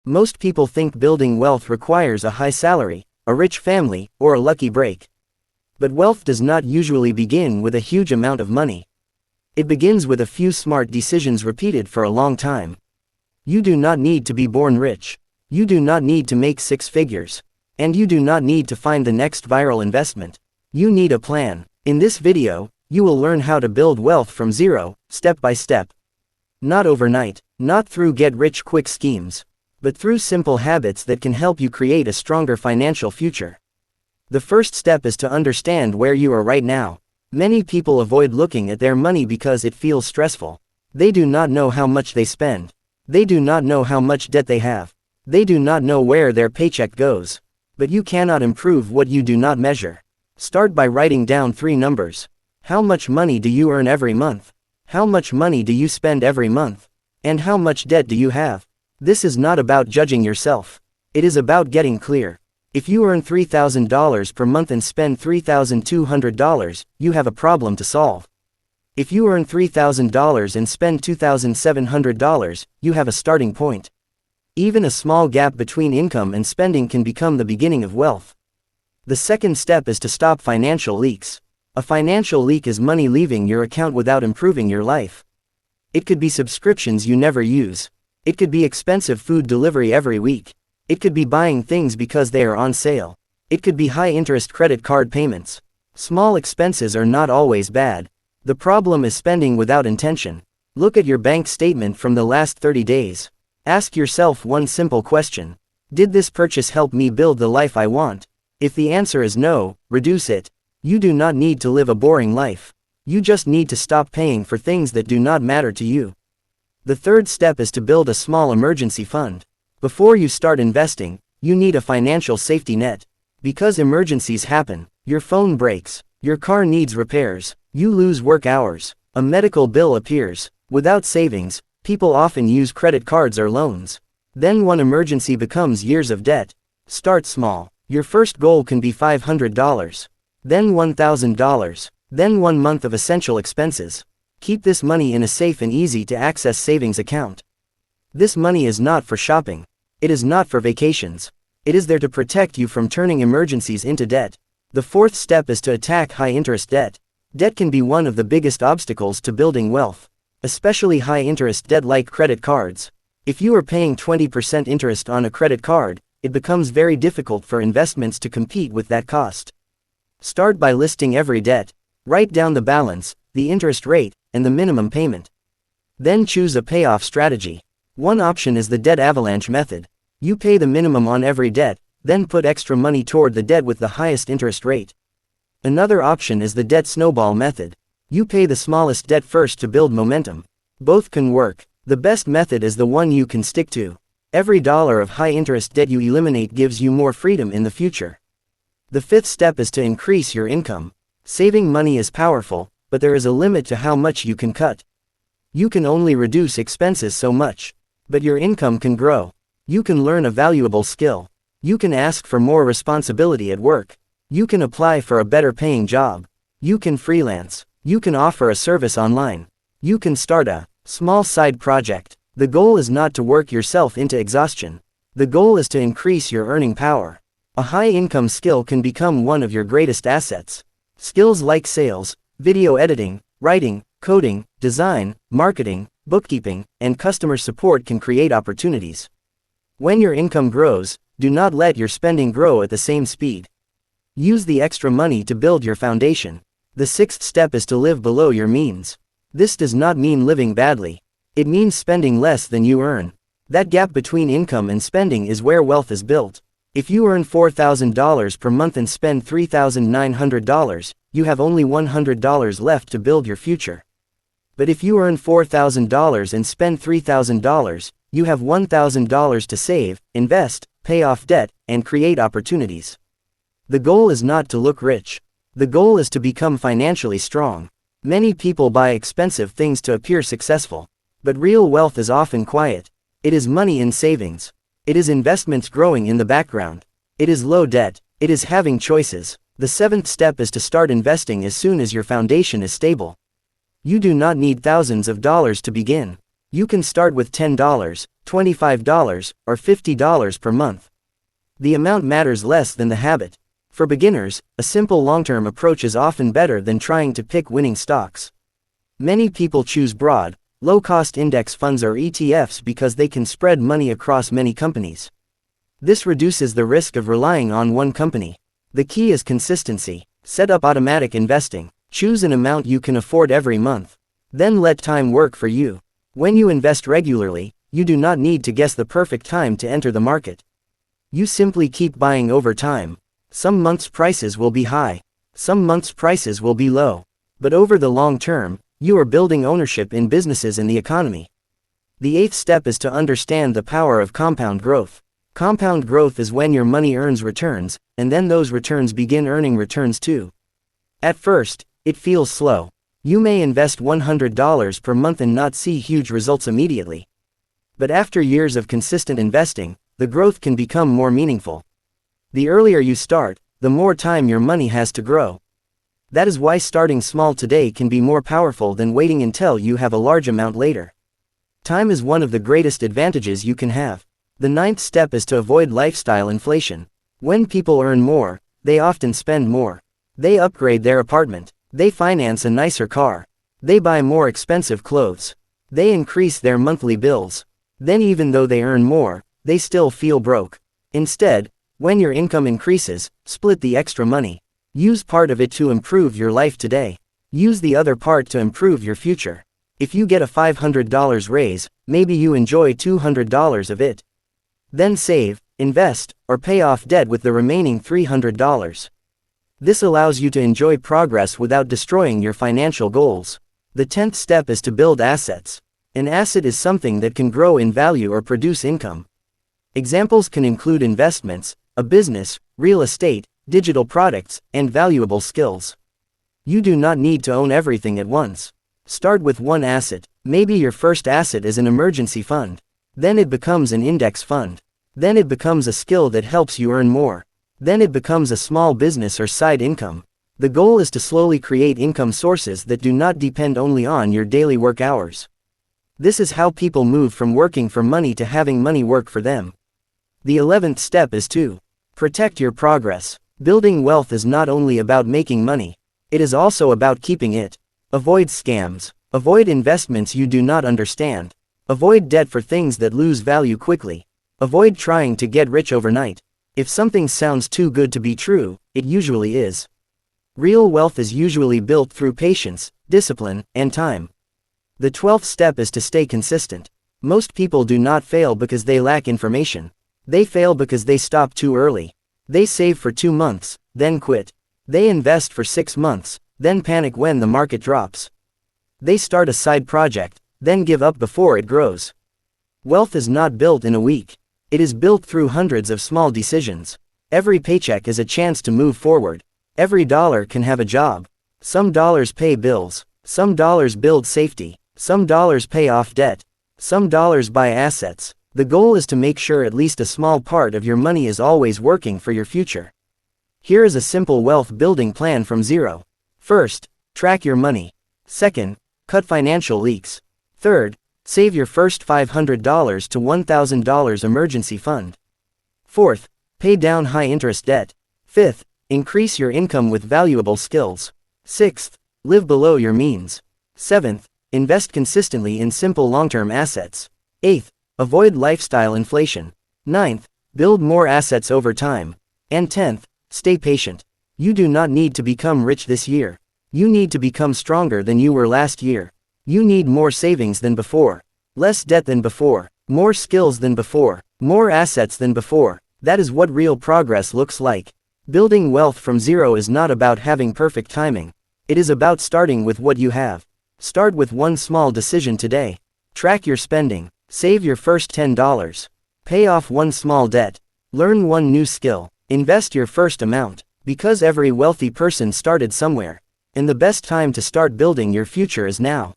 Most people think building wealth requires a high salary, a rich family, or a lucky break. But wealth does not usually begin with a huge amount of money. It begins with a few smart decisions repeated for a long time. You do not need to be born rich. You do not need to make six figures. And you do not need to find the next viral investment. You need a plan. In this video, you will learn how to build wealth from zero, step by step. Not overnight, not through get-rich-quick schemes, but through simple habits that can help you create a stronger financial future. The first step is to understand where you are right now. Many people avoid looking at their money because it feels stressful. They do not know how much they spend. They do not know how much debt they have. They do not know where their paycheck goes. But you cannot improve what you do not measure. Start by writing down 3 numbers. How much money do you earn every month? How much money do you spend every month? And how much debt do you have? This is not about judging yourself. It is about getting clear. If you earn $3,000 per month and spend $3,200, you have a problem to solve. If you earn $3,000 and spend $2,700, you have a starting point. Even a small gap between income and spending can become the beginning of wealth. The second step is to stop financial leaks. A financial leak is money leaving your account without improving your life. It could be subscriptions you never use. It could be expensive food delivery every week. It could be buying things because they are on sale. It could be high-interest credit card payments. Small expenses are not always bad. The problem is spending without intention. Look at your bank statement from the last 30 days. Ask yourself one simple question. Did this purchase help me build the life I want? If the answer is no, reduce it. You do not need to live a boring life. You just need to stop paying for things that do not matter to you. The third step is to build a small emergency fund. Before you start investing, you need a financial safety net. Because emergencies happen, your phone breaks, your car needs repairs, you lose work hours, a medical bill appears. Without savings, people often use credit cards or loans. Then one emergency becomes years of debt. Start small. Your first goal can be $500. Then $1,000. Then 1 month of essential expenses. Keep this money in a safe and easy-to-access savings account. This money is not for shopping. It is not for vacations. It is there to protect you from turning emergencies into debt. The fourth step is to attack high-interest debt. Debt can be one of the biggest obstacles to building wealth, especially high-interest debt like credit cards. If you are paying 20% interest on a credit card, it becomes very difficult for investments to compete with that cost. Start by listing every debt. Write down the balance, the interest rate, and the minimum payment. Then choose a payoff strategy. One option is the debt avalanche method. You pay the minimum on every debt, then put extra money toward the debt with the highest interest rate. Another option is the debt snowball method. You pay the smallest debt first to build momentum. Both can work. The best method is the one you can stick to. Every dollar of high-interest debt you eliminate gives you more freedom in the future. The fifth step is to increase your income. Saving money is powerful, but there is a limit to how much you can cut. You can only reduce expenses so much. But your income can grow. You can learn a valuable skill. You can ask for more responsibility at work. You can apply for a better paying job. You can freelance. You can offer a service online. You can start a small side project. The goal is not to work yourself into exhaustion. The goal is to increase your earning power. A high-income skill can become one of your greatest assets. Skills like sales, video editing, writing, coding, design, marketing, bookkeeping, and customer support can create opportunities. When your income grows, do not let your spending grow at the same speed. Use the extra money to build your foundation. The sixth step is to live below your means. This does not mean living badly. It means spending less than you earn. That gap between income and spending is where wealth is built. If you earn $4,000 per month and spend $3,900, you have only $100 left to build your future. But if you earn $4,000 and spend $3,000, you have $1,000 to save, invest, pay off debt, and create opportunities. The goal is not to look rich. The goal is to become financially strong. Many people buy expensive things to appear successful. But real wealth is often quiet. It is money in savings. It is investments growing in the background. It is low debt. It is having choices. The seventh step is to start investing as soon as your foundation is stable. You do not need thousands of dollars to begin. You can start with $10, $25, or $50 per month. The amount matters less than the habit. For beginners, a simple long-term approach is often better than trying to pick winning stocks. Many people choose broad, low-cost index funds or ETFs because they can spread money across many companies. This reduces the risk of relying on one company. The key is consistency. Set up automatic investing. Choose an amount you can afford every month. Then let time work for you. When you invest regularly, you do not need to guess the perfect time to enter the market. You simply keep buying over time. Some months' prices will be high. Some months' prices will be low. But over the long term, you are building ownership in businesses and the economy. The 8th step is to understand the power of compound growth. Compound growth is when your money earns returns, and then those returns begin earning returns too. At first, it feels slow. You may invest $100 per month and not see huge results immediately. But after years of consistent investing, the growth can become more meaningful. The earlier you start, the more time your money has to grow. That is why starting small today can be more powerful than waiting until you have a large amount later. Time is one of the greatest advantages you can have. The 9th step is to avoid lifestyle inflation. When people earn more, they often spend more. They upgrade their apartment. They finance a nicer car. They buy more expensive clothes. They increase their monthly bills. Then even though they earn more, they still feel broke. Instead, when your income increases, split the extra money. Use part of it to improve your life today. Use the other part to improve your future. If you get a $500 raise, maybe you enjoy $200 of it. Then save, invest, or pay off debt with the remaining $300. This allows you to enjoy progress without destroying your financial goals. The 10th step is to build assets. An asset is something that can grow in value or produce income. Examples can include investments, a business, real estate, digital products, and valuable skills. You do not need to own everything at once. Start with one asset. Maybe your first asset is an emergency fund. Then it becomes an index fund. Then it becomes a skill that helps you earn more. Then it becomes a small business or side income. The goal is to slowly create income sources that do not depend only on your daily work hours. This is how people move from working for money to having money work for them. The 11th step is to protect your progress. Building wealth is not only about making money. It is also about keeping it. Avoid scams. Avoid investments you do not understand. Avoid debt for things that lose value quickly. Avoid trying to get rich overnight. If something sounds too good to be true, it usually is. Real wealth is usually built through patience, discipline, and time. The 12th step is to stay consistent. Most people do not fail because they lack information. They fail because they stop too early. They save for 2 months, then quit. They invest for 6 months, then panic when the market drops. They start a side project, then give up before it grows. Wealth is not built in a week. It is built through hundreds of small decisions. Every paycheck is a chance to move forward. Every dollar can have a job. Some dollars pay bills. Some dollars build safety. Some dollars pay off debt. Some dollars buy assets. The goal is to make sure at least a small part of your money is always working for your future. Here is a simple wealth building plan from zero. First, track your money. Second, cut financial leaks. Third, save your first $500 to $1,000 emergency fund. Fourth, pay down high-interest debt. Fifth, increase your income with valuable skills. Sixth, live below your means. Seventh, invest consistently in simple long-term assets. Eighth, avoid lifestyle inflation. Ninth, build more assets over time. And 10th, stay patient. You do not need to become rich this year. You need to become stronger than you were last year. You need more savings than before. Less debt than before. More skills than before. More assets than before. That is what real progress looks like. Building wealth from zero is not about having perfect timing. It is about starting with what you have. Start with one small decision today. Track your spending. Save your first $10. Pay off one small debt. Learn one new skill. Invest your first amount. Because every wealthy person started somewhere. And the best time to start building your future is now.